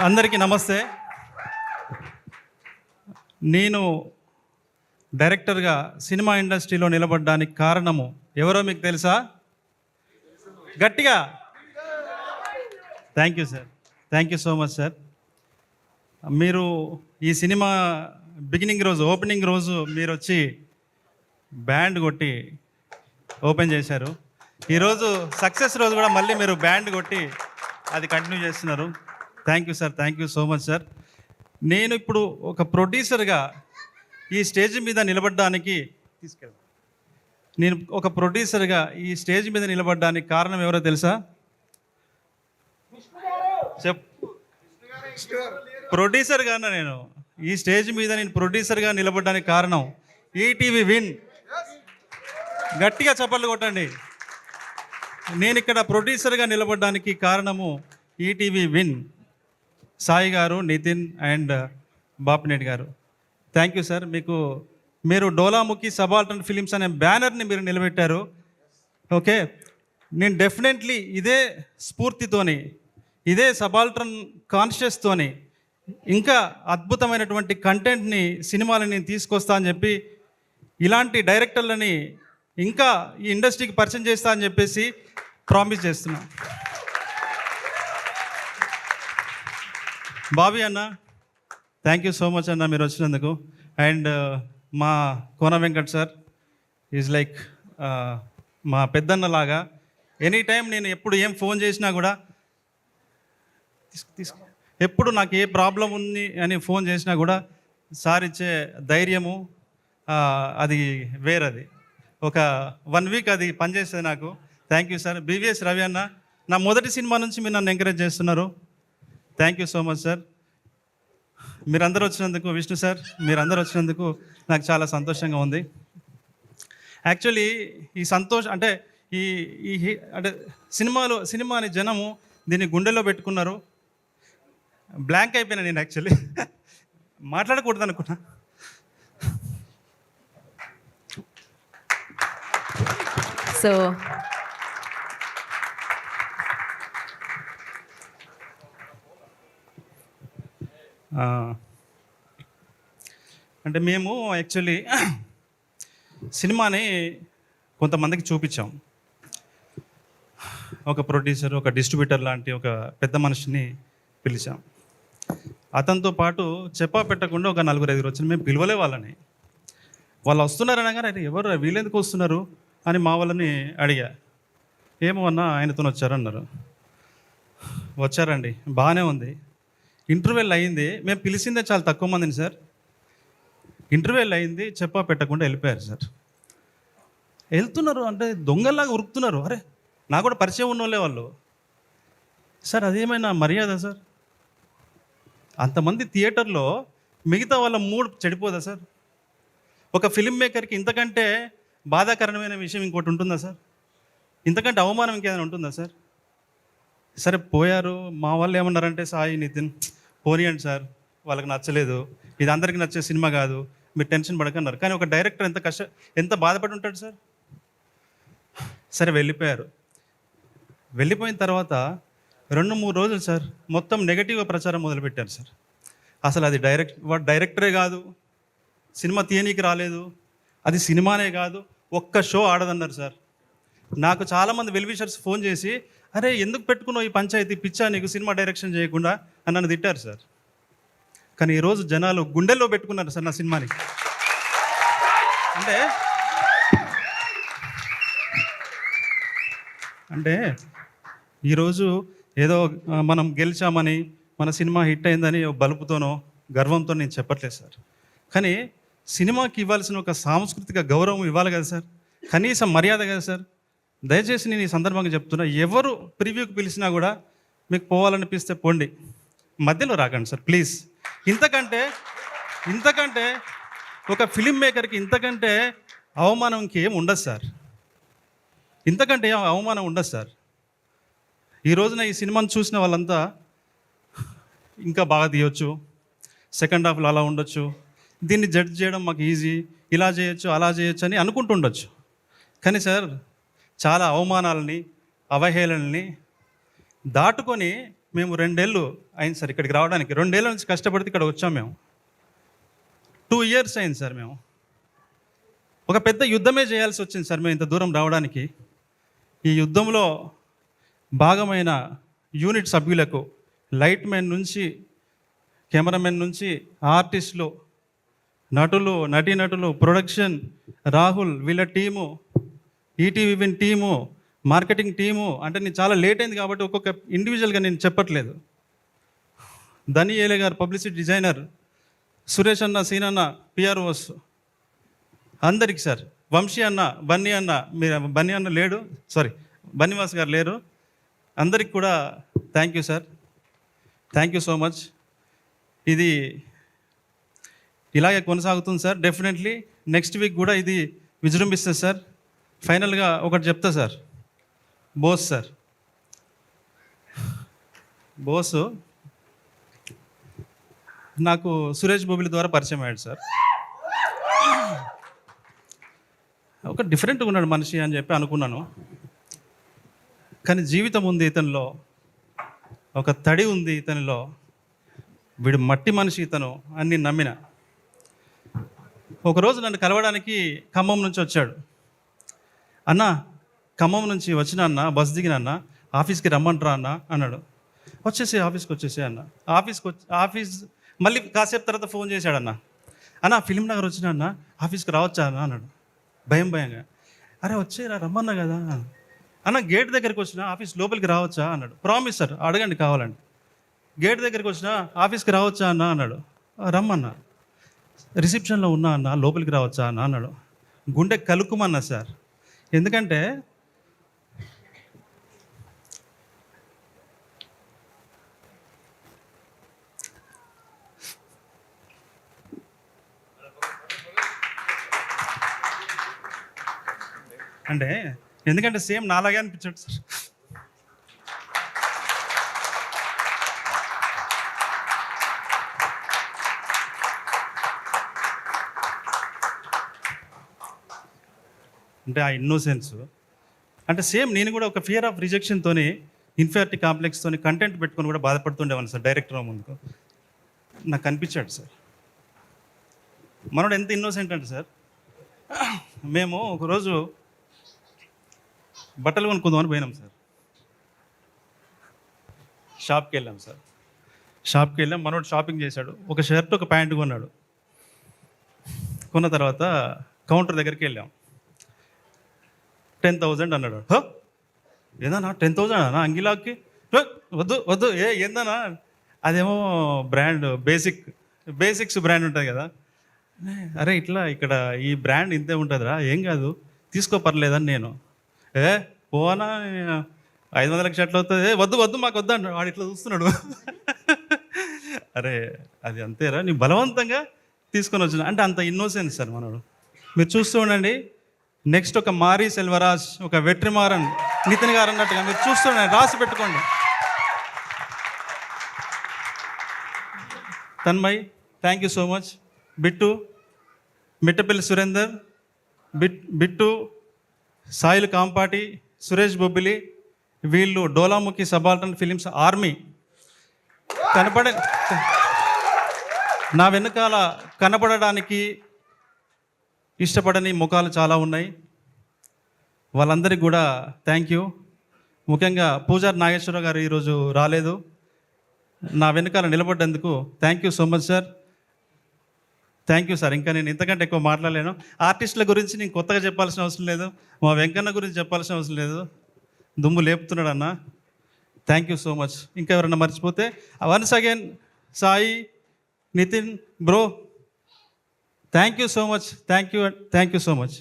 అందరికీ నమస్తే. నేను డైరెక్టర్గా సినిమా ఇండస్ట్రీలో నిలబడడానికి కారణము ఎవరో మీకు తెలుసా? గట్టిగా thank you sir, thank you so much sir. మీరు ఈ సినిమా బిగినింగ్ రోజు, ఓపెనింగ్ రోజు మీరు వచ్చి బ్యాండ్ కొట్టి ఓపెన్ చేశారు. ఈరోజు సక్సెస్ రోజు కూడా మళ్ళీ మీరు బ్యాండ్ కొట్టి అది కంటిన్యూ చేస్తున్నారు. Thank you sir, thank you so much sir. నేను ఇప్పుడు ఒక ప్రొడ్యూసర్గా ఈ స్టేజ్ మీద నిలబడడానికి ఈ స్టేజ్ మీద నిలబడడానికి కారణం ఎవరో తెలుసా? ప్రొడ్యూసర్గా నేను ఈ స్టేజ్ మీద ప్రొడ్యూసర్గా నిలబడడానికి కారణం ఈటీవీ విన్. గట్టిగా చప్పట్లు కొట్టండి. నేను ఇక్కడ ప్రొడ్యూసర్గా నిలబడడానికి కారణము ఈటీవీ విన్, సాయి గారు, నితిన్ అండ్ బాపినేటి గారు. Thank you sir. మీరు డోలాముఖి సబాల్టర్న్ ఫిలిమ్స్ అనే బ్యానర్ని మీరు నిలబెట్టారు. ఓకే, నేను డెఫినెట్లీ ఇదే స్ఫూర్తితోని, ఇదే సబాల్టర్న్ కాన్షియస్తోని ఇంకా అద్భుతమైనటువంటి కంటెంట్ని, సినిమాలని నేను తీసుకొస్తా అని చెప్పి, ఇలాంటి డైరెక్టర్లని ఇంకా ఈ ఇండస్ట్రీకి పరిచయం చేస్తా అని చెప్పేసి ప్రామిస్ చేస్తున్నా. బాబీ అన్న, థ్యాంక్ యూ సో మచ్ అన్న మీరు వచ్చినందుకు. అండ్ మా Kona Venkat sir is like మా పెద్దన్నలాగా. ఎనీ టైం నేను ఎప్పుడు ఏం ఫోన్ చేసినా కూడా ఎప్పుడు నాకు ఏ ప్రాబ్లం ఉంది అని ఫోన్ చేసినా కూడా సార్ ఇచ్చే ధైర్యము అది వేరది. ఒక 1 వీక్ అది పనిచేస్తుంది నాకు. Thank you sir. BVS Ravi అన్న, నా మొదటి సినిమా నుంచి మీరు నన్ను ఎంకరేజ్ చేస్తున్నారు. Thank you so much sir. మీరందరూ వచ్చినందుకు, విష్ణు సార్ మీరందరూ వచ్చినందుకు నాకు చాలా సంతోషంగా ఉంది. యాక్చువల్లీ ఈ సంతోషం అంటే అంటే సినిమాని జనము దీన్ని గుండెలో పెట్టుకున్నారు. బ్లాంక్ అయిపోయినా నేను యాక్చువల్లీ మాట్లాడకూడదు అనుకున్నా. సో అంటే మేము యాక్చువల్లీ సినిమాని కొంతమందికి చూపించాం. ఒక ప్రొడ్యూసర్, ఒక డిస్ట్రిబ్యూటర్ లాంటి ఒక పెద్ద మనిషిని పిలిచాం. అతనితో పాటు చెప్పా పెట్టకుండా ఒక 4-5 వచ్చి మేము పిలవలే వాళ్ళని. వాళ్ళు వస్తున్నారు అనగానే అరే ఎవరు వీళ్ళెందుకు వస్తున్నారు అని మా వాళ్ళని అడిగా. ఏమో అన్న ఆయనతో వచ్చారన్నారు. వచ్చారండి, బాగానే ఉంది. ఇంటర్వ్యూల్ అయింది, మేము పిలిచిందే చాలా తక్కువ మందిని సార్. ఇంటర్వ్యూల్ అయింది, చెప్పా పెట్టకుండా వెళ్ళిపోయారు సార్. వెళ్తున్నారు అంటే దొంగల్లాగా ఉరుకుతున్నారు. అరే నాకు కూడా పరిచయం ఉన్న వాళ్ళే వాళ్ళు. సార్ అదేమైనా మర్యాద సార్? అంతమంది థియేటర్లో మిగతా వాళ్ళ మూడ్ చెడిపోదా సార్? ఒక ఫిల్మ్ మేకర్కి ఇంతకంటే బాధాకరమైన విషయం ఇంకోటి ఉంటుందా సార్? ఇంతకంటే అవమానం ఇంకేదైనా ఉంటుందా సార్? సరే పోయారు. మా వాళ్ళు ఏమన్నారంటే, సాయి, నితిన్ పోనీయండి సార్, వాళ్ళకి నచ్చలేదు, ఇది అందరికీ నచ్చే సినిమా కాదు, మీరు టెన్షన్ పడకన్నారు. కానీ ఒక డైరెక్టర్ ఎంత బాధపడి ఉంటాడు సార్? సరే వెళ్ళిపోయారు. వెళ్ళిపోయిన తర్వాత 2-3 రోజులు సార్ మొత్తం నెగటివ్గా ప్రచారం మొదలుపెట్టారు సార్. అసలు అది వాడు డైరెక్టరే కాదు, సినిమా తీయనీకి రాలేదు, అది సినిమానే కాదు, ఒక్క షో ఆడదన్నారు సార్. నాకు చాలామంది వెల్విషర్స్ ఫోన్ చేసి, అరే ఎందుకు పెట్టుకున్నావు ఈ పంచాయతీ, పిచ్చా నీకు సినిమా డైరెక్షన్ చేయకుండా అని నన్ను తిట్టారు సార్. కానీ ఈరోజు జనాలు గుండెల్లో పెట్టుకున్నారు సార్ నా సినిమాని. అంటే ఈరోజు ఏదో మనం గెలిచామని, మన సినిమా హిట్ అయిందని బలుపుతోనో గర్వంతో నేను చెప్పట్లేదు సార్. కానీ సినిమాకి ఇవ్వాల్సిన ఒక సాంస్కృతిక గౌరవం ఇవ్వాలి కదా సార్, కనీసం మర్యాద కదా సార్. దయచేసి నేను ఈ సందర్భంగా చెప్తున్నా, ఎవరు ప్రివ్యూకి పిలిచినా కూడా మీకు పోవాలనిపిస్తే పోండి, మధ్యలో రాకండి సార్ ప్లీజ్. ఇంతకంటే ఒక ఫిలిం మేకర్కి ఇంతకంటే అవమానం ఇంకేం ఉండదు సార్. ఇంతకంటే అవమానం ఉండదు సార్. ఈ రోజున ఈ సినిమాను చూసిన వాళ్ళంతా ఇంకా బాగా తీయొచ్చు, సెకండ్ హాఫ్లో అలా ఉండొచ్చు, దీన్ని జడ్జ్ చేయడం మాకు ఈజీ, ఇలా చేయొచ్చు అలా చేయొచ్చు అని అనుకుంటుండొచ్చు. కానీ సార్ చాలా అవమానాలని, అవహేళనని దాటుకొని మేము 2 ఏళ్ళు అయింది సార్ ఇక్కడికి రావడానికి. 2 ఏళ్ళ నుంచి కష్టపడితే ఇక్కడ వచ్చాం మేము. 2 ఇయర్స్ అయింది సార్ మేము. ఒక పెద్ద యుద్ధమే చేయాల్సి వచ్చింది సార్ మేము ఇంత దూరం రావడానికి. ఈ యుద్ధంలో భాగమైన యూనిట్ సభ్యులకు, లైట్ మెన్ నుంచి, కెమెరామెన్ నుంచి, ఆర్టిస్టులు, నటులు, నటీనటులు, ప్రొడక్షన్, రాహుల్, వీళ్ళ team, ETV win team, marketing team, అంటే నేను చాలా లేట్ అయింది కాబట్టి ఒక్కొక్క ఇండివిజువల్గా నేను చెప్పట్లేదు. ధని ఏలే గారు పబ్లిసిటీ డిజైనర్, సురేష్ అన్న, సీనన్న పిఆర్ఓస్, అందరికీ సార్, వంశీ అన్న, బన్నీ అన్న, మీరు బన్నీ అన్న లేడు, సారీ బన్నీవాస్ గారు లేరు, అందరికి కూడా thank you sir, thank you so much. ఇది ఇలాగే కొనసాగుతుంది సార్. డెఫినెట్లీ నెక్స్ట్ వీక్ కూడా ఇది విజృంభిస్తుంది సార్. ఫైనల్గా ఒకటి చెప్తా సార్, బోస్ సార్, బోసు నాకు సురేష్ బొబిలి ద్వారా పరిచయం అయ్యాడు సార్. ఒక డిఫరెంట్గా ఉన్నాడు మనిషి అని చెప్పి అనుకున్నాను, కానీ జీవితం ఉంది ఇతనిలో, ఒక తడి ఉంది ఇతనిలో, వీడు మట్టి మనిషి ఇతను అని నేను నమ్మిన. ఒకరోజు నన్ను కలవడానికి ఖమ్మం నుంచి వచ్చాడు. అన్న, ఖమ్మం నుంచి వచ్చిన అన్న, బస్ దిగిన అన్న, ఆఫీస్కి రమ్మంటారా అన్న అన్నాడు. ఆఫీస్కి వచ్చేసే అన్న. ఆఫీస్ మళ్ళీ కాసేపు తర్వాత ఫోన్ చేశాడన్న, అన్న ఫిలిం నగర్ వచ్చిన అన్న, ఆఫీస్కి రావచ్చా అన్న అన్నాడు భయంగా. అరే వచ్చేరా, రమ్మన్నా కదా అన్న. గేట్ దగ్గరికి వచ్చిన, ఆఫీస్ లోపలికి రావచ్చా అన్నాడు. ప్రామిస్ సార్, అడగండి కావాలండి. గేట్ దగ్గరికి వచ్చిన, ఆఫీస్కి రావచ్చా అన్న అన్నాడు. రమ్మన్నా. రిసెప్షన్లో ఉన్నా అన్న, లోపలికి రావచ్చా అన్న అన్నాడు. గుండె కలుక్కుమన్నా సార్, ఎందుకంటే ఎందుకంటే సేమ్ నాలాగే అనిపించాడు సార్. అంటే ఆ ఇన్నోసెన్స్, అంటే సేమ్ నేను కూడా ఒక ఫియర్ ఆఫ్ రిజెక్షన్తో, ఇన్ఫీరియారిటీ కాంప్లెక్స్తో కంటెంట్ పెట్టుకొని కూడా బాధపడుతుండేవాను సార్. డైరెక్టర్ ముందుకు నాకు కనిపించాడు సార్. మనోడు ఎంత ఇన్నోసెంట్ అంటే సార్, మేము ఒకరోజు బట్టలు కొనుక్కుందామని పోయినాం సార్. షాప్కి వెళ్ళాం సార్. షాప్కి వెళ్ళాం, మనోడు షాపింగ్ చేశాడు. ఒక షర్ట్, ఒక ప్యాంటు కొన్నాడు. కొన్న తర్వాత కౌంటర్ దగ్గరికి వెళ్ళాం. 10,000 అన్నాడు. ఏదన్నా 10,000 అన్నా అంగిలాకి? వద్దు ఏందన్నా, అదేమో బ్రాండ్ బేసిక్స్ బ్రాండ్ ఉంటుంది కదా. అరే ఇక్కడ ఈ బ్రాండ్ ఇంతే ఉంటుందిరా, ఏం కాదు తీసుకో పర్లేదని నేను. పోనా 500 షర్ట్లు అవుతుంది, వద్దు మాకు వద్దు అన్నాడు. వాడు ఇట్లా చూస్తున్నాడు. అరే అది అంతేరా, నీ బలవంతంగా తీసుకొని వచ్చిన అంటే అంత ఇన్నోసెన్స్ సార్ మనోడు. మీరు చూస్తూ ఉండండి. నెక్స్ట్ ఒక మారీ సెల్వరాజ్, ఒక వెట్రిమారన్ నితిన్ గారు అన్నట్టుగా మీరు చూస్తుండండి, రాసి పెట్టుకోండి. Tanmay, thank you so much. Bittu, Mittapalli Surender, Bittu, Sail Kampati, Suresh Bobbili, వీళ్ళు డోలాముఖి సబాల్టన్ ఫిలిమ్స్ ఆర్మీ. నా వెనకాల కనపడడానికి ఇష్టపడని ముఖాలు చాలా ఉన్నాయి. వాళ్ళందరికీ కూడా థ్యాంక్ యూ. ముఖ్యంగా పూజారి నాగేశ్వరరావు గారు ఈరోజు రాలేదు, నా వెనకాల నిలబడ్డందుకు thank you so much sir. Thank you sir. ఇంకా నేను ఇంతకంటే ఎక్కువ మాట్లాడలేను. ఆర్టిస్టుల గురించి నేను కొత్తగా చెప్పాల్సిన అవసరం లేదు, మా వెంకన్న గురించి చెప్పాల్సిన అవసరం లేదు. దుమ్ము లేపుతున్నాడు అన్న. Thank you so much. ఇంకా ఎవరన్నా మర్చిపోతే once again Sai, Nithin bro, thank you so much. Thank you so much.